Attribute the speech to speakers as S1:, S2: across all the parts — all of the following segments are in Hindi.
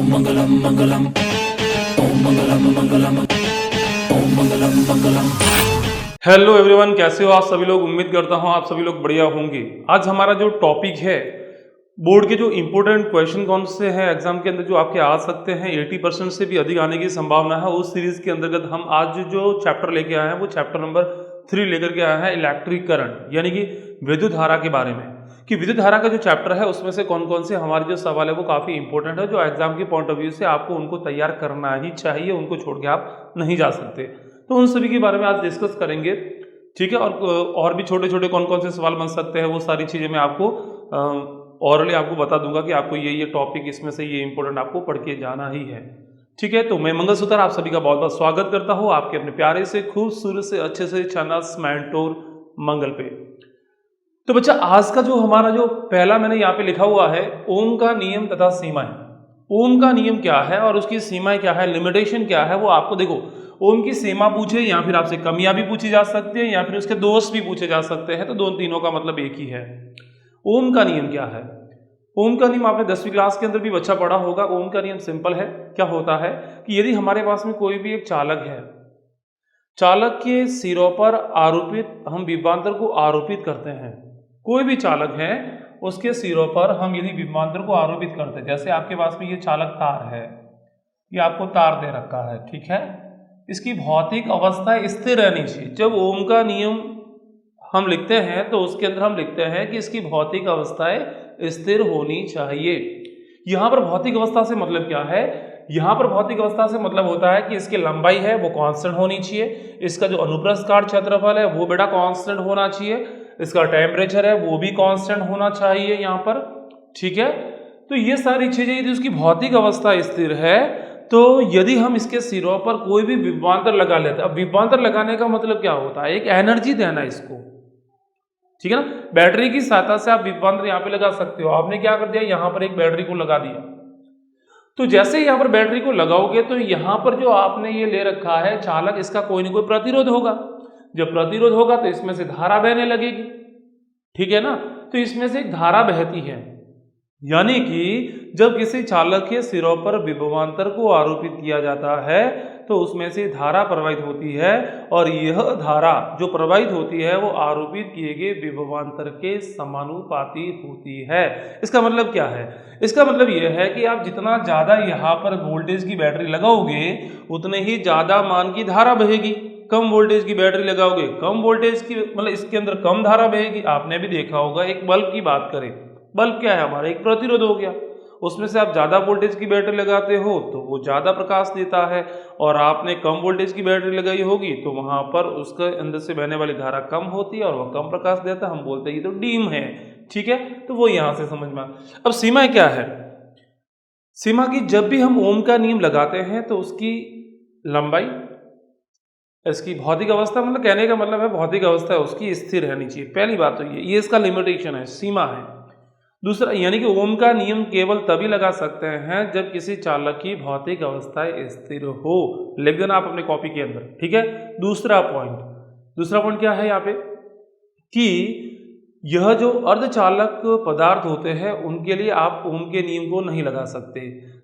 S1: ओम मंगलम मंगलम, ओम मंगलम मंगलम, ओम मंगलम मंगलम।
S2: हेलो एवरीवन, कैसे हो आप सभी लोग। उम्मीद करता हूँ आप सभी लोग बढ़िया होंगे। आज हमारा जो टॉपिक है, बोर्ड के जो इंपॉर्टेंट क्वेश्चन कौन से हैं एग्जाम के अंदर जो आपके आ सकते हैं, 80% से भी अधिक आने की संभावना है, उस सीरीज के अंतर्गत हम आज जो चैप्टर लेके आए हैं वो चैप्टर नंबर 3 लेकर के आए हैं, इलेक्ट्रिक करंट यानी कि विद्युत धारा के बारे में। कि विद्युत धारा का जो चैप्टर है उसमें से कौन कौन से हमारे जो सवाल है वो काफ़ी इंपॉर्टेंट है, जो एग्जाम के पॉइंट ऑफ व्यू से आपको उनको तैयार करना ही चाहिए, उनको छोड़ के आप नहीं जा सकते। तो उन सभी के बारे में आज डिस्कस करेंगे, ठीक है। और भी छोटे छोटे कौन कौन से सवाल बन सकते हैं वो सारी चीज़ें मैं आपको ऑरली आपको बता दूंगा कि आपको ये टॉपिक इसमें से ये इंपॉर्टेंट आपको पढ़ के जाना ही है, ठीक है। तो मैं मंगलसूत्र आप सभी का बहुत बहुत स्वागत करता हूँ आपके अपने प्यारे से खूबसूरत से अच्छे से चैनल मेंटोर मंगल पे। तो बच्चा, आज का जो हमारा जो पहला मैंने यहाँ पे लिखा हुआ है, ओम का नियम तथा सीमाएं। ओम का नियम क्या है और उसकी सीमाएं क्या है, लिमिटेशन क्या है, वो आपको देखो। ओम की सीमा पूछे या फिर आपसे कमियां भी पूछी जा सकती है या फिर उसके दोष भी पूछे जा सकते हैं, तो दोनों तीनों का मतलब एक ही है। ओम का नियम क्या है? ओम का नियम आपने 10वीं क्लास के अंदर भी बच्चा पढ़ा होगा। ओम का नियम सिंपल है। क्या होता है कि यदि हमारे पास में कोई भी एक चालक है, चालक के सिरों पर आरोपित हम विभवांतर को आरोपित करते हैं। कोई भी चालक है उसके सिरों पर हम यदि विभवांतर को आरोपित करते हैं, जैसे आपके पास में ये चालक तार है, ये आपको तार दे रखा है, ठीक है। इसकी भौतिक अवस्था स्थिर रहनी चाहिए। जब ओम का नियम हम लिखते हैं तो उसके अंदर हम लिखते हैं कि इसकी भौतिक अवस्थाएं स्थिर होनी चाहिए। यहाँ पर भौतिक अवस्था से मतलब क्या है? यहाँ पर भौतिक अवस्था से मतलब होता है कि इसकी लंबाई है वो कांस्टेंट होनी चाहिए, इसका जो अनुप्रस्थ काट क्षेत्रफल है वो बेटा कांस्टेंट होना चाहिए, इसका टेम्परेचर है वो भी कांस्टेंट होना चाहिए यहाँ पर, ठीक है। तो ये सारी चीजें यदि उसकी भौतिक अवस्था स्थिर है तो यदि हम इसके सिरों पर कोई भी विभवांतर लगा लेते हैं, अब विभवांतर लगाने का मतलब क्या होता है? एक एनर्जी देना इसको, ठीक है ना। बैटरी की सहायता से आप विभवांतर यहाँ पे लगा सकते हो। आपने क्या कर दिया, यहाँ पर एक बैटरी को लगा दिया, तो जैसे ही यहाँ पर बैटरी को लगाओगे तो यहाँ पर जो आपने ये ले रखा है चालक, इसका कोई ना कोई प्रतिरोध होगा। जब प्रतिरोध होगा तो इसमें से धारा बहने लगेगी, ठीक है ना। तो इसमें से एक धारा बहती है, यानी कि जब किसी चालक के सिरों पर विभवांतर को आरोपित किया जाता है तो उसमें से धारा प्रवाहित होती है, और यह धारा जो प्रवाहित होती है वो आरोपित किए गए विभवांतर के समानुपाती होती है। इसका मतलब क्या है? इसका मतलब यह है कि आप जितना ज़्यादा यहाँ पर वोल्टेज की बैटरी लगाओगे उतने ही ज़्यादा मान की धारा बहेगी। कम वोल्टेज की बैटरी लगाओगे कम वोल्टेज की, मतलब इसके अंदर कम धारा बहेगी। आपने भी देखा होगा, एक बल्ब की बात करें, बल्ब क्या है हमारा? एक प्रतिरोध हो गया। उसमें से आप ज़्यादा वोल्टेज की बैटरी लगाते हो तो वो ज़्यादा प्रकाश देता है, और आपने कम वोल्टेज की बैटरी लगाई होगी तो वहाँ पर उसके अंदर से बहने वाली धारा कम होती है और वह कम प्रकाश देता है। हम बोलते हैं ये तो डीम है, ठीक है। तो वो यहाँ से समझ में। अब सीमा क्या है? सीमा की जब भी हम ओम का नियम लगाते हैं तो उसकी लंबाई, इसकी भौतिक अवस्था, मतलब कहने का मतलब है भौतिक अवस्था है उसकी स्थिर रहनी चाहिए। पहली बात तो ये इसका लिमिटेशन है, सीमा है। दूसरा, यानी कि ओम का नियम केवल तभी लगा सकते हैं जब किसी चालक की भौतिक अवस्था स्थिर हो। लिख देना आप अपने कॉपी के अंदर, ठीक है। दूसरा पॉइंट क्या है यहाँ पे कि यह जो अर्धचालक पदार्थ होते हैं उनके लिए आप ओम के नियम को नहीं लगा सकते।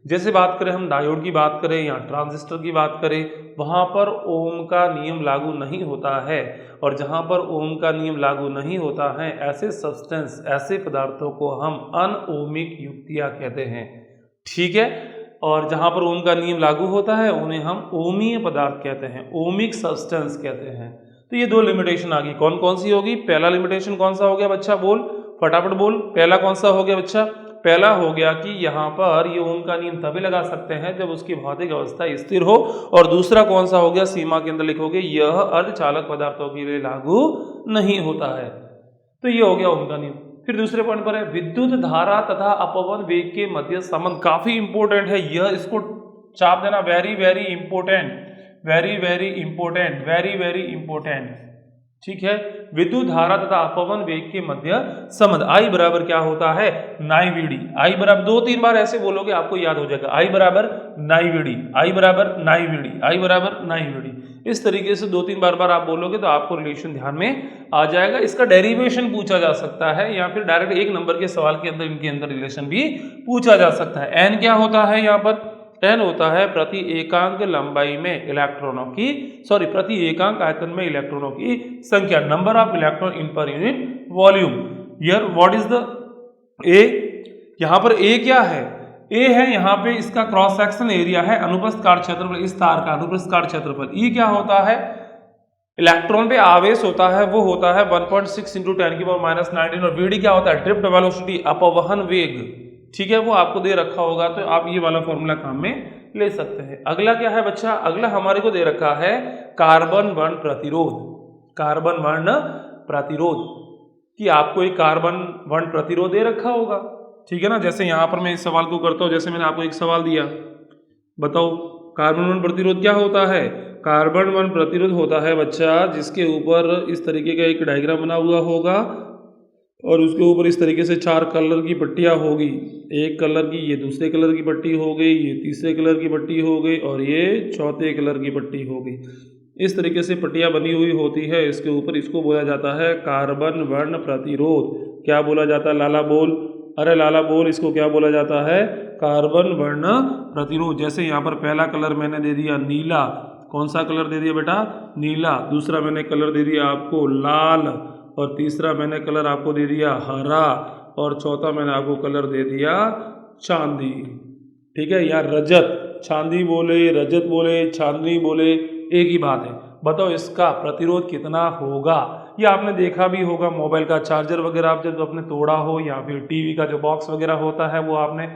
S2: जैसे बात करें हम डायोड की बात करें या ट्रांजिस्टर की बात करें, वहाँ पर ओम का नियम लागू नहीं होता है। और जहाँ पर ओम का नियम लागू नहीं होता है, ऐसे सब्सटेंस, ऐसे पदार्थों को हम अनओमिक युक्तियाँ कहते हैं, ठीक है। और जहाँ पर ओम का नियम लागू होता है उन्हें हम ओमीय पदार्थ कहते हैं, ओमिक सब्सटेंस कहते हैं। तो ये दो लिमिटेशन आ गई। कौन कौन सी होगी? पहला लिमिटेशन कौन सा हो गया बच्चा? बोल, फटाफट बोल। पहला कौन सा हो गया बच्चा? पहला हो गया कि यहाँ पर ये ओम का नियम तभी लगा सकते हैं जब उसकी भौतिक अवस्था स्थिर हो। और दूसरा कौन सा हो गया? सीमा के अंदर लिखोगे यह अर्धचालक पदार्थों के लिए लागू नहीं होता है। तो ये हो गया ओम का नियम। फिर दूसरे पॉइंट पर है विद्युत धारा तथा अपवन वेग के मध्य संबंध। काफी इंपॉर्टेंट है यह, इसको चाप देना। Very very important, very very important, very very important. ठीक है। विद्युत धारा तथा अपवन वेग के मध्य संबंध I बराबर क्या होता है, नाइवीडी। I बराबर 2-3 बार ऐसे बोलोगे आपको याद हो जाएगा, I बराबर नाइवीडी, I बराबर नाइवीडी, I बराबर नाइवीडी। इस तरीके से 2-3 बार आप बोलोगे तो आपको रिलेशन ध्यान में आ जाएगा। इसका डेरिवेशन पूछा जा सकता है या फिर डायरेक्ट 1 नंबर के सवाल के अंदर इनके अंदर रिलेशन भी पूछा जा सकता है। N क्या होता है यहाँ पर, n होता है प्रति एकांक लंबाई में इलेक्ट्रॉनों की, सॉरी प्रति एकांक आयतन में इलेक्ट्रॉनों की संख्या, number of electron in per unit volume. Here what is the A, यहाँ पर A क्या है, A है यहाँ पे इसका क्रॉस सेक्शन एरिया है, अनुप्रस्थ काट क्षेत्रफल, इस तार का अनुप्रस्थ काट क्षेत्रफल। E क्या होता है, इलेक्ट्रॉन पे आवेश होता है, वो होता है 1.6 × 10⁻⁹ और VD क्या होता है, ड्रिफ्ट वेलोसिटी, अपवहन वेग। ठीक है, वो आपको दे रखा होगा तो आप ये वाला फॉर्मूला काम में ले सकते हैं। अगला क्या है बच्चा, अगला हमारे को दे रखा है कार्बन वर्ण प्रतिरोध। कार्बन वर्ण प्रतिरोध कि आपको एक कार्बन वर्ण प्रतिरोध दे रखा होगा, ठीक है ना। जैसे यहाँ पर मैं इस सवाल को करता हूँ, जैसे मैंने आपको एक सवाल दिया, बताओ कार्बन वर्ण प्रतिरोध क्या होता है। कार्बन वर्ण प्रतिरोध होता है बच्चा जिसके ऊपर इस तरीके का एक डायग्राम बना हुआ होगा और उसके ऊपर इस तरीके से 4 कलर की पट्टियाँ होगी, एक कलर की, ये दूसरे कलर की पट्टी हो गई, ये तीसरे कलर की पट्टी हो गई और ये चौथे कलर की पट्टी हो गई। इस तरीके से पट्टियाँ बनी हुई होती है इसके ऊपर, इसको बोला जाता है कार्बन वर्ण प्रतिरोध। क्या बोला जाता है, लाला बोल, अरे लाला बोल, इसको क्या बोला जाता है, कार्बन वर्ण प्रतिरोध। जैसे यहाँ पर पहला कलर मैंने दे दिया नीला, कौन सा कलर दे दिया बेटा, नीला। दूसरा मैंने कलर दे दिया आपको लाल और तीसरा मैंने कलर आपको दे दिया हरा और चौथा मैंने आपको कलर दे दिया चांदी। ठीक है, या रजत, चांदी बोले, रजत बोले, चांदनी बोले, एक ही बात है। बताओ इसका प्रतिरोध कितना होगा। ये आपने देखा भी होगा, मोबाइल का चार्जर वगैरह आप जब आपने तोड़ा हो, या फिर टीवी का जो बॉक्स वगैरह होता है वो आपने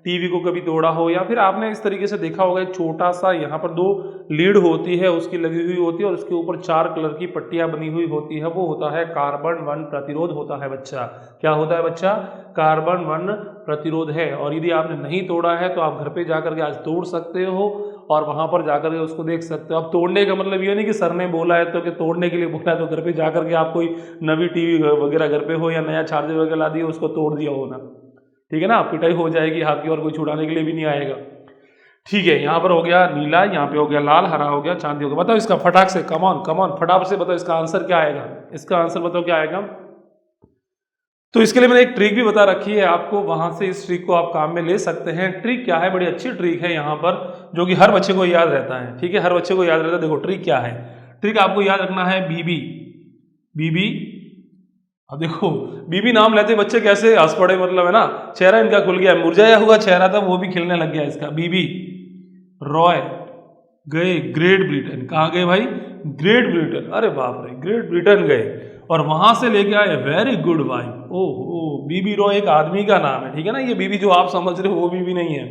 S2: टीवी को कभी तोड़ा हो, या फिर आपने इस तरीके से देखा होगा एक छोटा सा यहाँ पर 2 लीड होती है, उसकी लगी हुई होती है और उसके ऊपर 4 कलर की पट्टियाँ बनी हुई होती है, वो होता है कार्बन वर्ण प्रतिरोध होता है बच्चा। क्या होता है बच्चा, कार्बन वर्ण प्रतिरोध है। और यदि आपने नहीं तोड़ा है तो आप घर पे जाकर के आज तोड़ सकते हो और वहाँ पर जाकर के उसको देख सकते हो। अब तोड़ने का मतलब ये नहीं कि सर ने बोला है तो कि तोड़ने के लिए बोला है तो घर पे जाकर के आप कोई नवी टीवी वगैरह घर पे हो या नया चार्जर वगैरह ला दिया उसको तोड़ दिया हो ना, ठीक है ना, पिटाई हो जाएगी आपकी और कोई छुड़ाने के लिए भी नहीं आएगा। ठीक है, यहाँ पर हो गया नीला, यहाँ पे हो गया लाल, हरा हो गया, चांदी हो गया। बताओ इसका फटाक से, कमॉन कमॉन फटाफट से बताओ इसका आंसर क्या आएगा। इसका आंसर बताओ क्या आएगा। तो इसके लिए मैंने एक ट्रिक भी बता रखी है आपको, वहां से इस ट्रिक को आप काम में ले सकते हैं। ट्रिक क्या है, बड़ी अच्छी ट्रिक है यहाँ पर जो कि हर बच्चे को याद रहता है। ठीक है, हर बच्चे को याद रहता है। देखो ट्रिक क्या है, ट्रिक आपको याद रखना है बीबी। बीबी, अब देखो बीबी नाम लेते बच्चे कैसे हंस पड़े, मतलब है ना, चेहरा इनका खुल गया, मुरझाया हुआ चेहरा था वो भी खिलने लग गया इसका। बीबी रॉय गए ग्रेट ब्रिटेन। कहाँ गए भाई, ग्रेट ब्रिटेन। अरे बाप रे, ग्रेट ब्रिटेन गए और वहां से लेके आए वेरी गुड वाइफ। ओहो, बीबी रॉय एक आदमी का नाम है, ठीक है ना। ये बीबी जो आप समझ रहे हो वो बीबी नहीं है,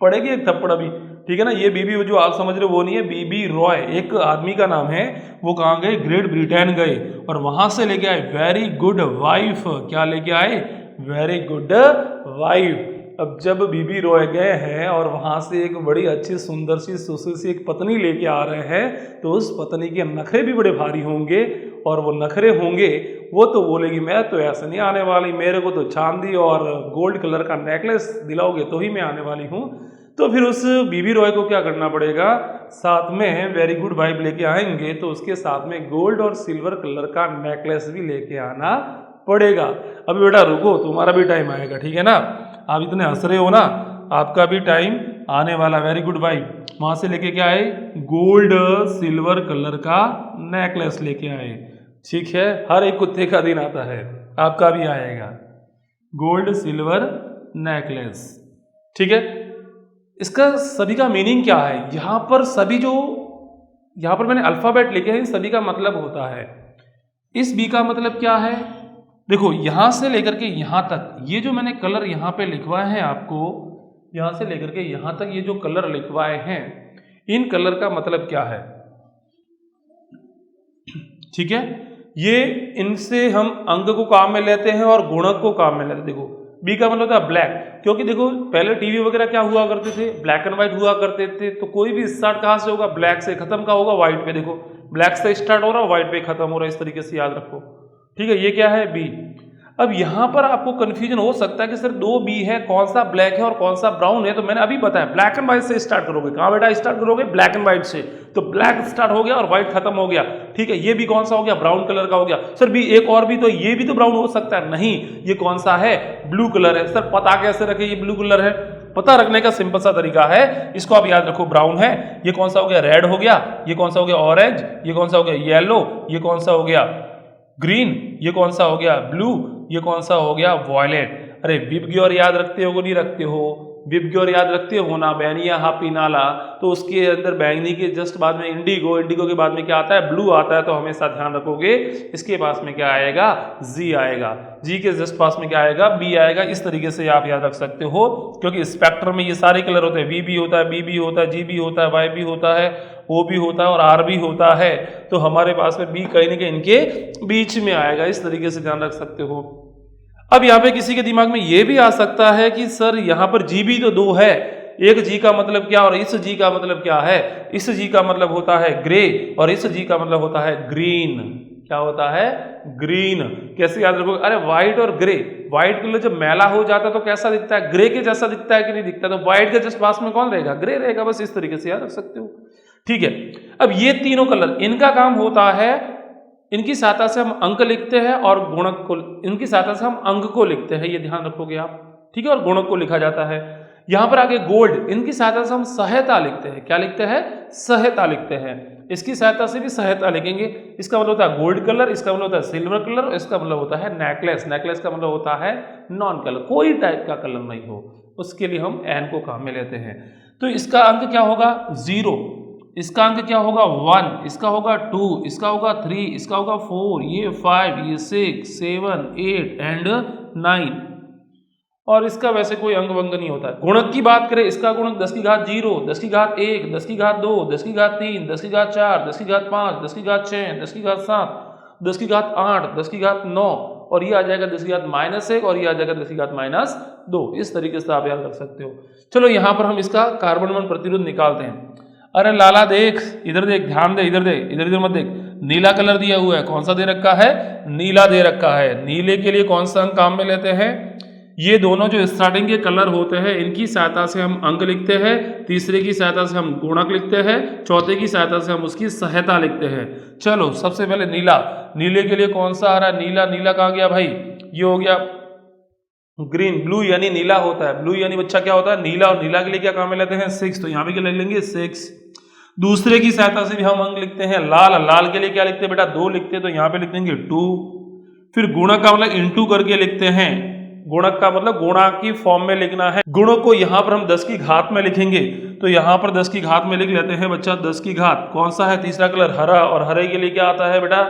S2: पड़ेगी एक थप्पड़ अभी, ठीक है ना। ये बीबी जो आप समझ रहे हो वो नहीं है, बीबी रॉय एक आदमी का नाम है। वो कहाँ गए, ग्रेट ब्रिटेन गए और वहां से लेके आए वेरी गुड वाइफ। क्या लेके आए, वेरी गुड वाइफ। अब जब बीबी रॉय गए हैं और वहां से एक बड़ी अच्छी सुंदर सी सुशील सी एक पत्नी लेके आ रहे हैं, तो उस पत्नी के नखरे भी बड़े भारी होंगे और वो नखरे होंगे, वो तो बोलेगी मैं तो ऐसे नहीं आने वाली, मेरे को तो चांदी और गोल्ड कलर का नेकलेस दिलाओगे तो ही मैं आने वाली हूँ। तो फिर उस बीबी रॉय को क्या करना पड़ेगा, साथ में वेरी गुड वाइफ लेके आएंगे तो उसके साथ में गोल्ड और सिल्वर कलर का नेकलेस भी लेके आना पड़ेगा। अभी बेटा रुको, तुम्हारा भी टाइम आएगा, ठीक है ना। आप इतने हंस रहे हो ना, आपका भी टाइम आने वाला। वेरी गुड वाइफ वहां से लेके क्या आए, गोल्ड सिल्वर कलर का नेकलेस लेके आए। ठीक है, हर एक कुत्ते का दिन आता है, आपका भी आएगा गोल्ड सिल्वर नेकलेस। ठीक है, इसका सभी का मीनिंग क्या है, यहाँ पर सभी जो यहाँ पर मैंने अल्फाबेट लिखे हैं सभी का मतलब होता है। इस बी का मतलब क्या है, देखो यहां से लेकर के यहां तक ये जो मैंने कलर यहाँ पे लिखवाए हैं आपको, यहां से लेकर के यहां तक ये जो कलर लिखवाए हैं, इन कलर का मतलब क्या है। ठीक है, ये इनसे हम अंक को काम में लेते हैं और गुणक को काम में लेते हैं। देखो बी का मतलब होता है ब्लैक, क्योंकि देखो पहले टीवी वगैरह क्या हुआ करते थे, ब्लैक एंड व्हाइट हुआ करते थे, तो कोई भी स्टार्ट कहाँ से होगा, ब्लैक से, खत्म का होगा व्हाइट पे। देखो ब्लैक से स्टार्ट हो रहा है, व्हाइट पे खत्म हो रहा है, इस तरीके से याद रखो। ठीक है, ये क्या है बी। अब यहां पर आपको कंफ्यूजन हो सकता है कि सर दो बी है, कौन सा ब्लैक है और कौन सा ब्राउन है। तो मैंने अभी बताया ब्लैक एंड व्हाइट से स्टार्ट करोगे। कहां बेटा स्टार्ट करोगे? ब्लैक एंड व्हाइट से। तो ब्लैक स्टार्ट हो गया और व्हाइट खत्म हो गया। ठीक है, ये भी कौन सा हो गया? ब्राउन कलर का हो गया। सर भी एक और भी, तो ये भी तो ब्राउन हो सकता है। नहीं, ये कौन सा है? ब्लू कलर है। सर पता कैसे रखे ये ब्लू कलर है? पता रखने का सिंपल सा तरीका है, इसको आप याद रखो। ब्राउन है, ये कौन सा हो गया? रेड हो गया। ये कौन सा हो गया? ऑरेंज। ये कौन सा हो गया? येलो। ये कौन सा हो गया? ग्रीन। ये कौन सा हो गया? ब्लू। ये कौन सा हो गया? वॉयलेट। अरे विबग्योर याद रखते हो नहीं रखते हो? विबग्योर याद रखते हो ना? बैनिया हापी नाला, तो उसके अंदर बैंगनी के जस्ट बाद में इंडिगो, इंडिगो के बाद में क्या आता है? ब्लू आता है। तो हमेशा ध्यान रखोगे इसके पास में क्या आएगा? जी आएगा। जी के जस्ट पास में क्या आएगा? बी आएगा। इस तरीके से आप याद रख सकते हो, क्योंकि स्पेक्ट्रम में ये सारे कलर होते हैं। वी भी होता है, बी भी होता है, जी भी होता है, वाई भी होता है, ओ भी होता है और आर भी होता है। तो हमारे पास में बी कहीं ना कहीं इनके बीच में आएगा। इस तरीके से ध्यान रख सकते हो। अब यहाँ पे किसी के दिमाग में ये भी आ सकता है कि सर यहाँ पर जी भी तो दो है, एक जी का मतलब क्या और इस जी का मतलब क्या है? इस जी का मतलब होता है ग्रे और इस जी का मतलब होता है ग्रीन। क्या होता है? ग्रीन। कैसे याद रखोगे? अरे व्हाइट और ग्रे, व्हाइट कलर जब मैला हो जाता है तो कैसा दिखता है? ग्रे के जैसा दिखता है कि नहीं दिखता? तो व्हाइट के जस्ट पास में कौन रहेगा? ग्रे रहेगा। बस इस तरीके से याद रख सकते हो। ठीक है, अब ये तीनों कलर, इनका काम होता है, इनकी सहायता से हम अंक लिखते हैं और गुणक को, इनकी सहायता से हम अंक को लिखते हैं, ये ध्यान रखोगे आप। ठीक है, और गुणक को लिखा जाता है। यहां पर आगे गोल्ड, इनकी सहायता से हम सहायता लिखते हैं। क्या लिखते हैं? सहायता लिखते हैं। इसकी सहायता से भी सहायता लिखेंगे। इसका मतलब होता है गोल्ड कलर, इसका मतलब होता है सिल्वर कलर, इसका मतलब होता है नेकलेस। नेकलेस का मतलब होता है नॉन कलर, कोई टाइप का कलर नहीं हो, उसके लिए हम एन को काम में लेते हैं। तो इसका अंक क्या होगा? 0। इसका अंक क्या होगा? 1। इसका होगा 2, इसका होगा 3, इसका होगा 4, ये 5, ये 6, 7, 8 एंड 9। और इसका वैसे कोई अंग वंग नहीं होता है। गुणक की बात करें, इसका गुणक 10 की घात 0, 10 की घात 1, 10 की घात 2, 10 की घात 3, 10 की घात 4, 10 की घात 5, 10 की घात 6, 10 की घात 7, 10 की घात 8, 10 की घात 9, और ये आ जाएगा 10 की घात -1 और ये आ जाएगा 10 की घात -2। इस तरीके से आप याद रख सकते हो। चलो यहाँ पर हम इसका कार्बन वन प्रतिरोध निकालते हैं। अरे लाला देख, इधर देख, ध्यान दे, इधर दे, इधर इधर मत देख। नीला कलर दिया हुआ है, कौन सा दे रखा है? नीला दे रखा है। नीले के लिए कौन सा अंक काम में लेते हैं? ये दोनों जो स्टार्टिंग के कलर होते हैं, इनकी सहायता से हम अंक लिखते हैं, तीसरे की सहायता से हम गुणक लिखते हैं, चौथे की सहायता से हम उसकी सहायता लिखते हैं। चलो सबसे पहले नीला, नीले के लिए कौन सा आ रहा है? नीला, नीला कहाँ गया भाई? ये हो गया ग्रीन। ब्लू यानी नीला होता है, ब्लू यानी बच्चा क्या होता है? नीला। और नीला के लिए क्या काम में लेते हैं? 6। तो यहाँ भी क्या लिख लेंगे? 6। दूसरे की सहायता से भी हम अंक लिखते हैं। लाल, लाल के लिए क्या लिखते हैं बेटा? 2 लिखते हैं, तो यहाँ पे लिख देंगे 2। फिर गुणक का मतलब इंटू करके लिखते हैं। गुणक का मतलब गुणा की फॉर्म में लिखना है। गुणों को यहाँ पर हम 10 की घात में लिखेंगे, तो यहाँ पर 10 की घात में लिख लेते हैं बच्चा। 10 की घात कौन सा है? तीसरा कलर हरा, और हरे के लिए क्या आता है बेटा?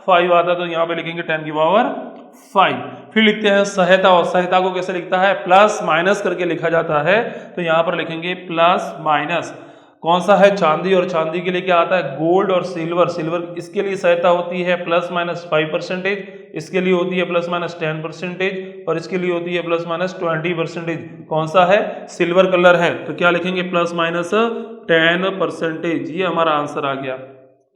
S2: 5 आता है, तो यहाँ पे लिखेंगे 10 की पावर 5। फिर लिखते हैं सहायता, और सहायता को कैसे लिखता है? प्लस माइनस करके लिखा जाता है, तो यहाँ पर लिखेंगे प्लस माइनस। कौन सा है? चांदी, और चांदी के लिए क्या आता है? गोल्ड और सिल्वर। सिल्वर इसके लिए सहायता होती है ±5%, इसके लिए होती है ±10%, और इसके लिए होती है ±20%। कौन सा है? सिल्वर कलर है, तो क्या लिखेंगे? ±10%। ये हमारा आंसर आ गया।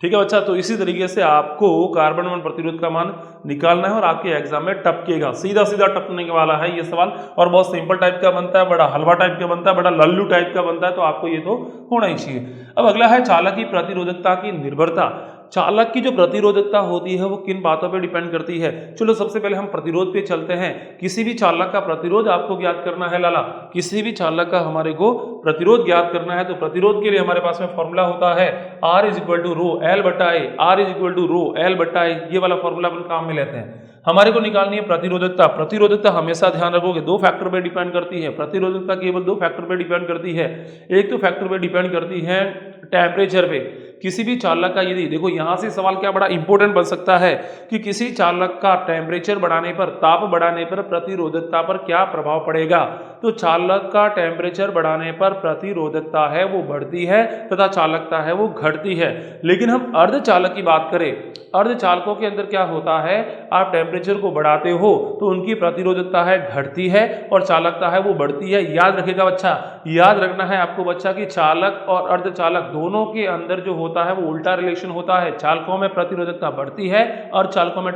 S2: ठीक है बच्चा, तो इसी तरीके से आपको कार्बन वन प्रतिरोध का मान निकालना है और आपके एग्जाम में टपकेगा, सीधा सीधा टपकने वाला है ये सवाल। और बहुत सिंपल टाइप का बनता है, बड़ा हलवा टाइप का बनता है, बड़ा लल्लू टाइप का बनता है, तो आपको ये तो होना ही चाहिए। अब अगला है चालक की प्रतिरोधकता की निर्भरता। चालक की जो प्रतिरोधकता होती है वो किन बातों पर डिपेंड करती है? चलो सबसे पहले हम प्रतिरोध पे चलते हैं। किसी भी चालक का प्रतिरोध आपको ज्ञात करना है लाला, किसी भी चालक का हमारे को प्रतिरोध ज्ञात करना है, तो प्रतिरोध के लिए हमारे पास में फॉर्मूला होता है R = ρL/A, R = ρL/A। ये वाला फॉर्मूला अपन काम में लेते हैं। हमारे को निकालनी है प्रतिरोधकता। प्रतिरोधकता हमेशा ध्यान रखोगे 2 फैक्टर पे डिपेंड करती है। प्रतिरोधकता केवल 2 फैक्टर पे डिपेंड करती है। एक तो फैक्टर पे डिपेंड करती है टेम्परेचर पे। किसी भी चालक का, यदि देखो यहाँ से सवाल क्या बड़ा इंपॉर्टेंट बन सकता है कि किसी चालक का टेम्परेचर बढ़ाने पर, ताप बढ़ाने पर प्रतिरोधकता पर क्या प्रभाव पड़ेगा? तो चालक का टेम्परेचर बढ़ाने पर प्रतिरोधकता है वो बढ़ती है तथा चालकता है वो घटती है। लेकिन हम अर्धचालक की बात करें, अर्धचालकों के अंदर क्या होता है? आप टेम्परेचर टेम्परेचर को बढ़ाते हो तो उनकी प्रतिरोधकता है घटती है और चालकता है वो बढ़ती है। याद रखेगा बच्चा, याद रखना है आपको बच्चा कि चालक और अर्धचालक दोनों के अंदर जो होता है वो उल्टा रिलेशन होता है। चालकों में प्रतिरोधकता बढ़ती है और चालकों में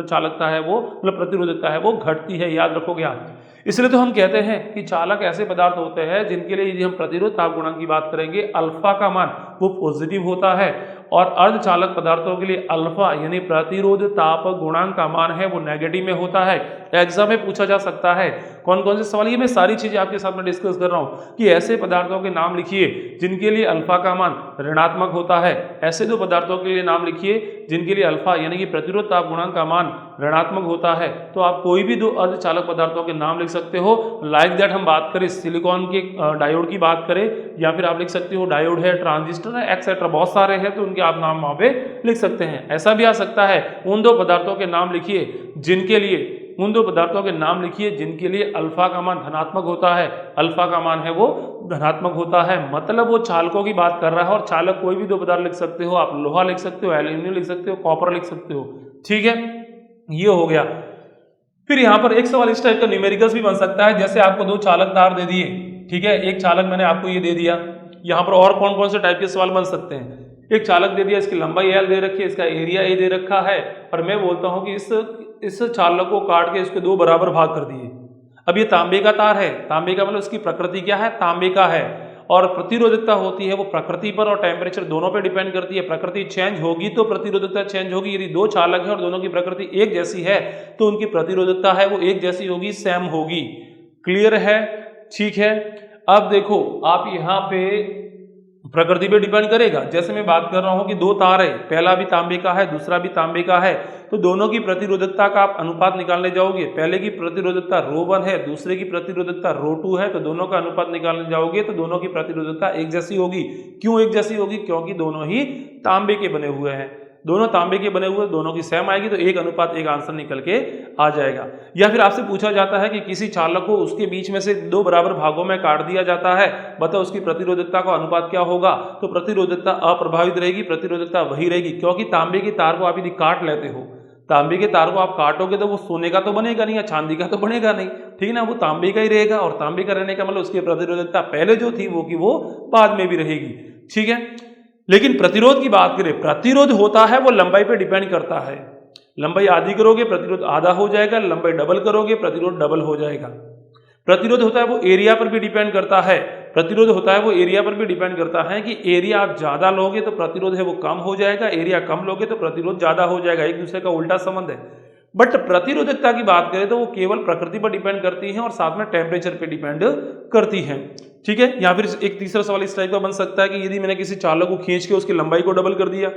S2: चालकता है वो प्रतिरोधकता है वो घटती है। याद रखोगे आप। इसलिए तो हम कहते हैं कि चालक ऐसे पदार्थ होते हैं जिनके लिए यदि हम प्रतिरोध ताप गुणांक की बात करेंगे अल्फा का मान वो पॉजिटिव होता है और अर्धचालक पदार्थों के लिए अल्फा यानी प्रतिरोध ताप गुणांक का मान है वो नेगेटिव में होता है। एग्जाम में पूछा जा सकता है कौन कौन से सवाल, ये मैं सारी चीजें आपके साथ में डिस्कस कर रहा हूं कि ऐसे पदार्थों के नाम लिखिए जिनके लिए अल्फा का मान ऋणात्मक होता है, ऐसे दो पदार्थों के लिए नाम लिखिए जिनके लिए अल्फा यानी कि प्रतिरोध ताप गुणांक का मान ऋणात्मक होता है। तो आप कोई भी दो अर्धचालक पदार्थों के नाम लिख सकते हो। लाइक दैट हम बात करें सिलिकॉन के डायोड की बात करें या फिर आप लिख सकते हो डायोड है, ट्रांजिस्टर है, एक्सेट्रा बहुत सारे हैं तो उनके आप नाम वहां पे लिख सकते हैं। ऐसा भी आ सकता है उन दो पदार्थों के नाम लिखिए जिनके लिए उन दो पदार्थों के नाम लिखिए जिनके लिए अल्फा का मान धनात्मक होता है, अल्फा का मान है वो धनात्मक होता है, मतलब वो चालकों की बात कर रहा है। और चालक कोई भी दो पदार्थ लिख सकते हो, आप लोहा लिख सकते हो, एल्यूमिनियम लिख सकते हो, कॉपर लिख सकते हो। ठीक है, ये हो गया। फिर यहाँ पर एक सवाल इस टाइप का न्यूमेरिकल्स भी बन सकता है, जैसे आपको दो चालक तार दे दिए, ठीक है, एक चालक मैंने आपको ये दे दिया। यहाँ पर और कौन कौन से टाइप के सवाल बन सकते हैं, एक चालक दे दिया, इसकी लंबाई एल दे रखी है, इसका एरिया ए दे रखा है और मैं बोलता हूँ कि इस चालक को काट के इसके दो बराबर भाग कर दिए। अब ये तांबे का तार है, तांबे का मतलब उसकी प्रकृति क्या है, तांबे का है, और प्रतिरोधकता होती है वो प्रकृति पर और टेम्परेचर दोनों पे डिपेंड करती है। प्रकृति चेंज होगी तो प्रतिरोधकता चेंज होगी। यदि दो चालक है और दोनों की प्रकृति एक जैसी है तो उनकी प्रतिरोधकता है वो एक जैसी होगी, सेम होगी। क्लियर है, ठीक है। अब देखो आप यहाँ पे प्रकृति पे डिपेंड करेगा। जैसे मैं बात कर रहा हूं कि दो तार है, पहला भी तांबे का है दूसरा भी तांबे का है, तो दोनों की प्रतिरोधकता का आप अनुपात निकालने जाओगे। पहले की प्रतिरोधकता ρ1 है, दूसरे की प्रतिरोधकता ρ2 है, तो दोनों का अनुपात निकालने जाओगे तो दोनों की प्रतिरोधकता एक जैसी होगी। क्यों एक जैसी होगी, क्योंकि दोनों ही तांबे के बने हुए हैं, दोनों तांबे के बने हुए, दोनों की सेम आएगी तो एक अनुपात एक आंसर निकल के आ जाएगा। या फिर आपसे पूछा जाता है कि किसी चालक को उसके बीच में से दो बराबर भागों में काट दिया जाता है, बताओ उसकी प्रतिरोधकता का अनुपात क्या होगा। तो प्रतिरोधकता अप्रभावित रहेगी, प्रतिरोधकता वही रहेगी, क्योंकि तांबे की तार को आप यदि काट लेते हो, तांबे के तार को आप काटोगे तो वो सोने का तो बनेगा नहीं या चांदी का तो बनेगा नहीं, ठीक है ना, वो तांबे का ही रहेगा। और तांबे का रहने का मतलब उसकी प्रतिरोधकता पहले जो थी वो की वो बाद में भी रहेगी, ठीक है। लेकिन प्रतिरोध की बात करें, प्रतिरोध होता है वो लंबाई पे डिपेंड करता है। लंबाई आधी करोगे प्रतिरोध आधा हो जाएगा, लंबाई डबल करोगे प्रतिरोध डबल हो जाएगा। प्रतिरोध होता है वो एरिया पर भी डिपेंड करता है, प्रतिरोध होता है वो एरिया पर भी डिपेंड करता है कि एरिया आप ज्यादा लोगे तो प्रतिरोध है वो कम हो जाएगा, एरिया कम लोगे तो प्रतिरोध ज्यादा हो जाएगा, एक दूसरे का उल्टा संबंध है। बट प्रतिरोधकता की बात करें तो वो केवल प्रकृति पर डिपेंड करती है और साथ में टेम्परेचर पे डिपेंड करती है, ठीक है। या फिर एक तीसरा सवाल इस टाइप का बन सकता है कि यदि मैंने किसी चालक को खींच के उसकी लंबाई को डबल कर दिया,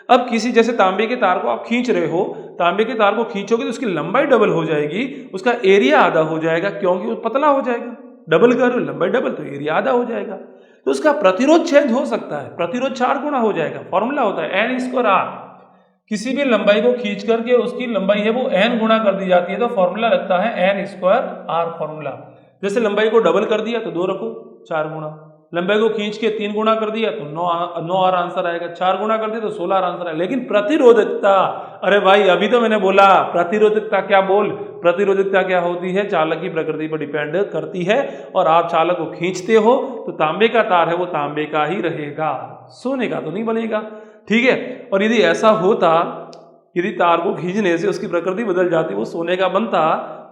S2: अब किसी जैसे तांबे के तार को आप खींच रहे हो, तांबे के तार को खींचोगे तो उसकी लंबाई डबल हो जाएगी, उसका एरिया आधा हो जाएगा क्योंकि वो पतला हो जाएगा। डबल करो लंबाई डबल तो एरिया आधा हो जाएगा, तो उसका प्रतिरोध चेंज हो सकता है, प्रतिरोध 4 गुना हो जाएगा। फॉर्मूला होता है n²r, किसी भी लंबाई को खींच करके उसकी लंबाई है वो n गुना कर दी जाती है, तो फॉर्मूला लगता है n²r फॉर्मूला। जैसे लंबाई को डबल कर दिया तो 2 रखो 4 गुना, लंबाई को खींच के 3 गुना कर दिया तो 9r आंसर आएगा, 4 गुना कर दिया तो 16 आंसर आएगा। लेकिन प्रतिरोधकता, अरे भाई अभी तो मैंने बोला प्रतिरोधकता क्या बोल, प्रतिरोधकता क्या होती है, चालक की प्रकृति पर डिपेंड करती है। और आप चालक को खींचते हो तो तांबे का तार है वो तांबे का ही रहेगा, सोने का तो नहीं बनेगा, ठीक है। और यदि ऐसा होता, यदि तार को खींचने से उसकी प्रकृति बदल जाती, वो सोने का बनता,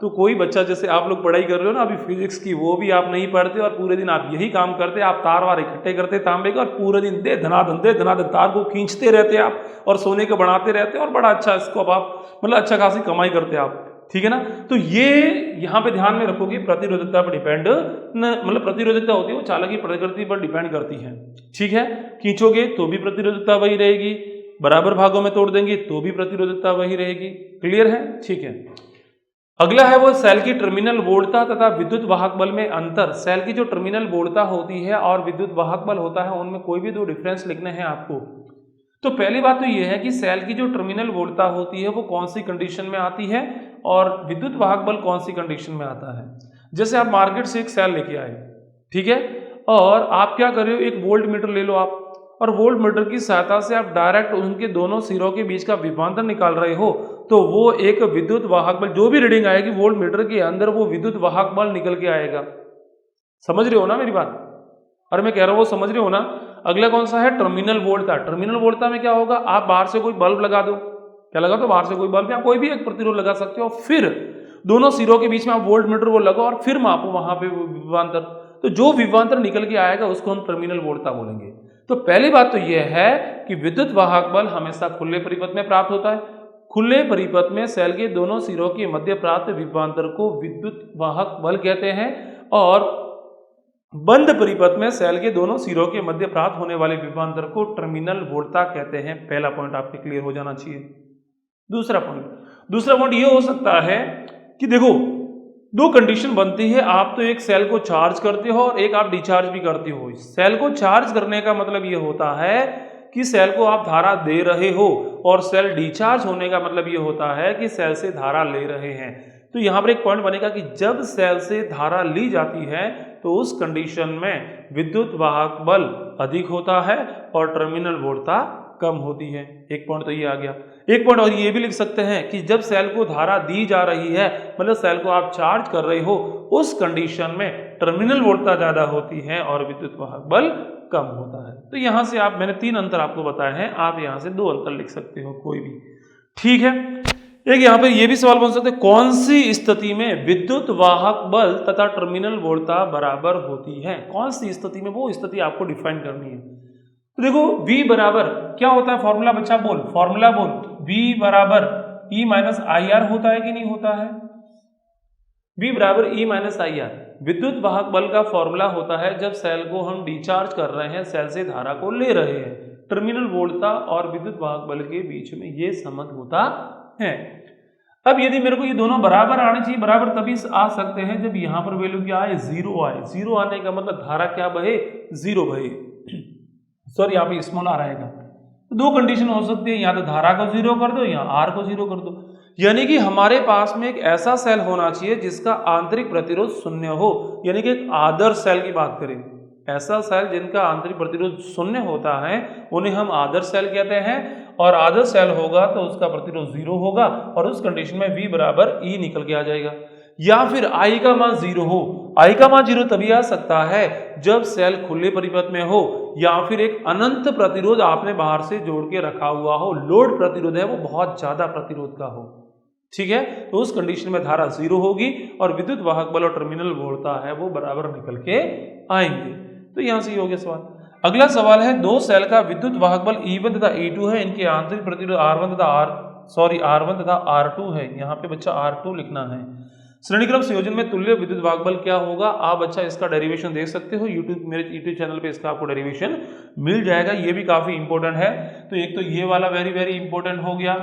S2: तो कोई बच्चा, जैसे आप लोग पढ़ाई कर रहे हो ना अभी फिजिक्स की, वो भी आप नहीं पढ़ते और पूरे दिन आप यही काम करते, आप तार वार इकट्ठे करते तांबे का और पूरे दिन दे धनाधन तार को खींचते रहते आप और सोने को बनाते रहते और बड़ा अच्छा इसको आप मतलब अच्छा खासी कमाई करते आप, ठीक है ना। तो ये यहाँ पे ध्यान में रखोगे, प्रतिरोधकता पर डिपेंड मतलब प्रतिरोधकता होती है वो चालक की प्रकृति पर डिपेंड करती है, ठीक है। खींचोगे तो भी प्रतिरोधकता वही रहेगी, बराबर भागों में तोड़ देंगे तो भी प्रतिरोधकता वही रहेगी। क्लियर है, ठीक है। अगला है वो सेल की टर्मिनल वोल्टता तथा विद्युत वाहक बल में अंतर। सेल की जो टर्मिनल वोल्टता होती है और विद्युत वाहक बल होता है, उनमें कोई भी 2 डिफरेंस लिखने हैं आपको। तो पहली बात तो ये है कि सेल की जो टर्मिनल वोल्टता होती है वो कौन सी कंडीशन में आती है और विद्युत वाहक बल कौन सी कंडीशन में आता है। जैसे आप मार्केट से एक सेल लेके आए, ठीक है, और आप क्या कर रहे हो, एक वोल्ट मीटर ले लो आप, और वोल्ट मीटर की सहायता से आप डायरेक्ट उनके दोनों सिरों के बीच का विभवांतर निकाल रहे हो, तो वो एक विद्युत वाहक बल, जो भी रीडिंग आएगी वोल्ट मीटर के अंदर वो विद्युत वाहक बल निकल के आएगा। समझ रहे हो ना मेरी बात? और मैं कह रहा हूँ वो समझ रहे हो ना? अगला कौन सा है? टर्मिनल वोल्टता। टर्मिनल वोल्टता में क्या होगा? आप बाहर से कोई बल्ब लगा दो, क्या लगा दो? बाहर से कोई बल्ब या कोई भी एक प्रतिरोध लगा सकते हो, फिर दोनों सिरों के बीच में आप वोल्ट मीटर वो लगाओ और फिर मापो वहां पे विभवांतर। तो जो विभवांतर निकल के आएगा उसको हम टर्मिनल वोल्टता बोलेंगे। तो पहली बात तो यह है कि विद्युत वाहक बल हमेशा खुले परिपथ में प्राप्त होता है। खुले परिपथ में सेल के दोनों सिरों के मध्य प्राप्त विभवांतर को विद्युत वाहक बल कहते हैं, और बंद परिपथ में सेल के दोनों सिरों के मध्य प्राप्त होने वाले विभवांतर को टर्मिनल वोल्टता कहते हैं। पहला पॉइंट आपके क्लियर हो जाना चाहिए। दूसरा पॉइंट ये हो सकता है कि देखो दो कंडीशन बनती है, आप तो एक सेल को चार्ज करते हो और एक आप डिस्चार्ज भी करते हो। सेल को चार्ज करने का मतलब ये होता है कि सेल को आप धारा दे रहे हो, और सेल डिस्चार्ज होने का मतलब ये होता है कि सेल से धारा ले रहे हैं। तो यहाँ पर एक पॉइंट बनेगा कि जब सेल से धारा ली जाती है तो उस कंडीशन में विद्युत वाहक बल अधिक होता है और टर्मिनल वोल्टता कम होती है। एक पॉइंट तो ये आ गया। एक पॉइंट और ये भी लिख सकते हैं कि जब सेल को धारा दी जा रही है, मतलब सेल को आप चार्ज कर रहे हो, उस कंडीशन में टर्मिनल वोल्टता ज्यादा होती है और विद्युत वाहक बल कम होता है। तो यहां से आप, मैंने 3 अंतर आपको बताए हैं, आप यहां से 2 अंतर लिख सकते हो कोई भी। ठीक है। एक यहाँ पे ये भी सवाल बन सकते हैं, कौन सी स्थिति में विद्युत वाहक बल तथा टर्मिनल वोल्टता बराबर होती है? कौन सी स्थिति में? वो स्थिति आपको डिफाइन करनी है। तो देखो V बराबर क्या होता है? फॉर्मूला बच्चा बोल, फॉर्मूला बोल। V बराबर E माइनस आई आर होता है कि नहीं होता है? V बराबर E माइनस आई आर विद्युत वाहक बल का फॉर्मूला होता है जब सेल को हम डिस्चार्ज कर रहे हैं, सेल से धारा को ले रहे हैं। टर्मिनल वोल्टता और विद्युत वाहक बल के बीच में ये संबंध होता है। अब यदि मेरे को ये दोनों बराबर आने चाहिए, बराबर तभी आ सकते हैं जब यहाँ पर वैल्यू क्या आए? 0 आए। 0 आने का मतलब धारा क्या बहे? 0 बहे। सॉरी, यहाँ पे स्मॉल आर आएगा। तो 2 कंडीशन हो सकती है, या तो धारा को 0 कर दो या आर को 0 कर दो। यानी कि हमारे पास में एक ऐसा सेल होना चाहिए जिसका आंतरिक प्रतिरोध 0 हो, यानी कि एक आदर्श सेल की बात करें। ऐसा सेल जिनका आंतरिक प्रतिरोध 0 होता है उन्हें हम आदर्श सेल कहते हैं, और आदर्श सेल होगा तो उसका प्रतिरोध 0 होगा, और उस कंडीशन में V बराबर E निकल के आ जाएगा। या फिर I का मान 0 हो। I का मान 0 तभी आ सकता है जब सेल खुले परिपथ में हो, या फिर एक अनंत प्रतिरोध आपने बाहर से जोड़ के रखा हुआ हो, लोड प्रतिरोध है वो बहुत ज्यादा प्रतिरोध का हो। ठीक है, तो उस कंडीशन में धारा 0 होगी और विद्युत वाहक बल और टर्मिनल वोल्टता है वो बराबर निकल के आएंगे। तो यहां से ये हो गया सवाल। अगला सवाल है, 2 सेल का विद्युत वाहक बल E1 तथा E2 है, इनके आंतरिक प्रतिरोध R1 तथा R2 है। यहाँ पे बच्चा R2 लिखना है। श्रेणीक्रम संयोजन में तुल्य विद्युत वाहक बल क्या होगा? आप बच्चा इसका डेरिवेशन देख सकते हो मेरे यूट्यूब चैनल पे, इसका आपको डेरिवेशन मिल जाएगा। ये भी काफी इंपॉर्टेंट है। तो एक तो ये वाला वेरी वेरी इंपॉर्टेंट हो गया,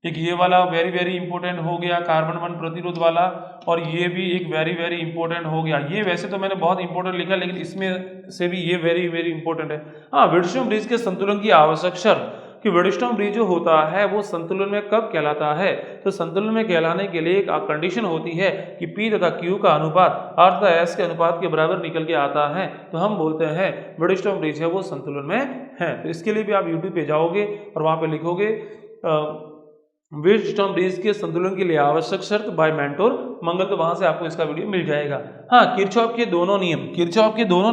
S2: एक ये वाला वेरी वेरी इंपॉर्टेंट हो गया कार्बन 1 प्रतिरोध वाला, और ये भी एक वेरी वेरी इंपॉर्टेंट हो गया। ये वैसे तो मैंने बहुत इंपॉर्टेंट लिखा, लेकिन इसमें से भी ये वेरी वेरी इंपॉर्टेंट है। हाँ, विर्डस्ट्रॉम ब्रिज के संतुलन की आवश्यक शर्त कि विर्डस्ट्रॉम ब्रिज जो होता है वो संतुलन में कब कहलाता है? तो संतुलन में कहलाने के लिए एक कंडीशन होती है कि P तथा Q का अनुपात R तथा S के अनुपात के बराबर निकल के आता है, तो हम बोलते हैं विर्डस्ट्रॉम ब्रिज है वो संतुलन में है। तो इसके लिए भी आप यूट्यूब पे जाओगे और वहां पे लिखोगे विर्डस्ट्रॉम ब्रिज के संतुलन के लिए आवश्यक शर्त बाय मेंटोर मंगल, तो वहां से आपको इसका वीडियो मिल जाएगा। हाँ, किरचॉफ के दोनों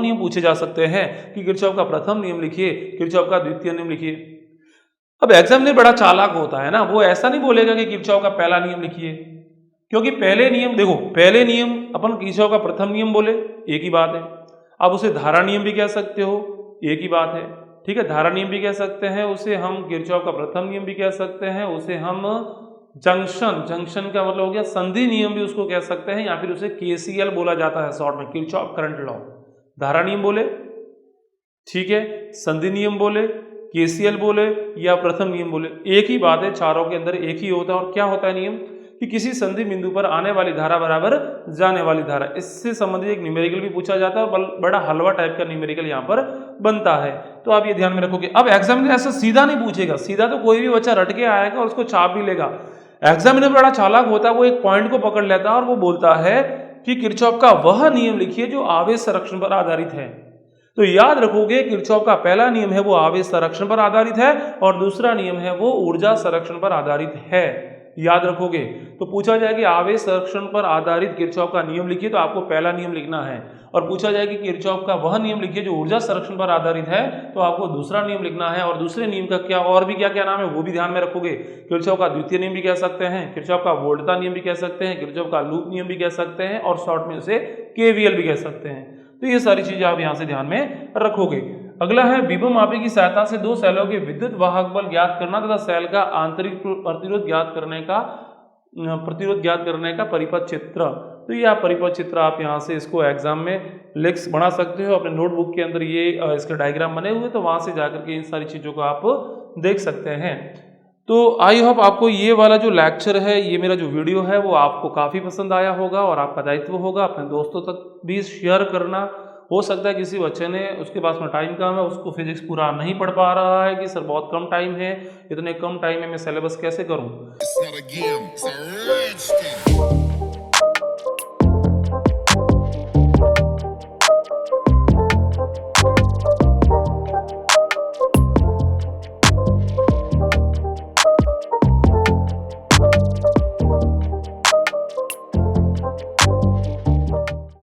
S2: नियम पूछे जा सकते हैं कि किरचॉफ का प्रथम नियम लिखिए, किरचॉफ का द्वितीय नियम लिखिए। अब एग्जामिनर बड़ा चालाक होता है ना, वो ऐसा नहीं बोलेगा कि किरचॉफ का पहला नियम लिखिए, क्योंकि पहले नियम अपन किरचॉफ का प्रथम नियम बोले, एक ही बात है। आप उसे धारा नियम भी कह सकते हो, एक ही बात है। ठीक है, धारा नियम भी कह सकते हैं, उसे हम किरचॉफ का प्रथम नियम भी कह सकते हैं, उसे हम जंक्शन का मतलब हो गया संधि नियम भी उसको कह सकते हैं, या फिर उसे KCL बोला जाता है शॉर्ट में, किरचॉफ करंट लॉ। धारा नियम बोले, ठीक है, संधि नियम बोले, KCL बोले या प्रथम नियम बोले, एक ही बात है। चारों के अंदर एक ही होता है। और क्या होता है नियम कि किसी संधि बिंदु पर आने वाली धारा बराबर जाने वाली धारा। इससे संबंधित एक न्यूमेरिकल भी पूछा जाता है, बड़ा हलवा टाइप का न्यूमेरिकल यहाँ पर बनता है, तो आप ये ध्यान में रखोगे। अब एग्जामिनर ऐसा सीधा नहीं पूछेगा, सीधा तो कोई भी बच्चा रट के आएगा और उसको छाप भी लेगा। एग्जामिनर बड़ा चालाक होता है, वो एक पॉइंट को पकड़ लेता है और वो बोलता है कि किरचॉफ का वह नियम लिखिए जो आवेश संरक्षण पर आधारित है। तो याद रखोगे किरचॉफ का पहला नियम है वो आवेश संरक्षण पर आधारित है, और दूसरा नियम है वो ऊर्जा संरक्षण पर आधारित है। याद रखोगे। तो पूछा जाए कि आवेश संरक्षण पर आधारित किरचॉफ का नियम लिखिए, तो आपको पहला नियम लिखना है। और पूछा जाए कि किरचॉफ का वह नियम लिखिए जो ऊर्जा संरक्षण पर आधारित है, तो आपको दूसरा नियम लिखना है। और दूसरे नियम का क्या और भी क्या क्या नाम है वो भी ध्यान में रखोगे। किरचॉफ का द्वितीय नियम भी कह सकते हैं, किरचॉफ का वोल्टता नियम भी कह सकते हैं, किरचॉफ का लूप नियम भी कह सकते हैं, और शॉर्ट में उसे केवीएल भी कह सकते हैं। तो ये सारी चीजें आप यहाँ से ध्यान में रखोगे। अगला है विभव मापी की सहायता से दो सेलों के विद्युत वाहक बल ज्ञात करना तथा सेल का आंतरिक प्रतिरोध ज्ञात करने का परिपथ चित्र। तो ये आप परिपथ चित्र आप यहाँ से इसको एग्जाम में लिख बना सकते हो अपने नोटबुक के अंदर। ये इसके डायग्राम बने हुए, तो वहां से जाकर के इन सारी चीजों को आप देख सकते हैं। तो आई होप आपको ये वाला जो लेक्चर है, ये मेरा जो वीडियो है वो आपको काफ़ी पसंद आया होगा, और आपका दायित्व होगा अपने दोस्तों तक भी शेयर करना। हो सकता है किसी बच्चे ने, उसके पास में टाइम कम है, उसको फिजिक्स पूरा नहीं पढ़ पा रहा है कि सर बहुत कम टाइम है, इतने कम टाइम में मैं सिलेबस कैसे करूं।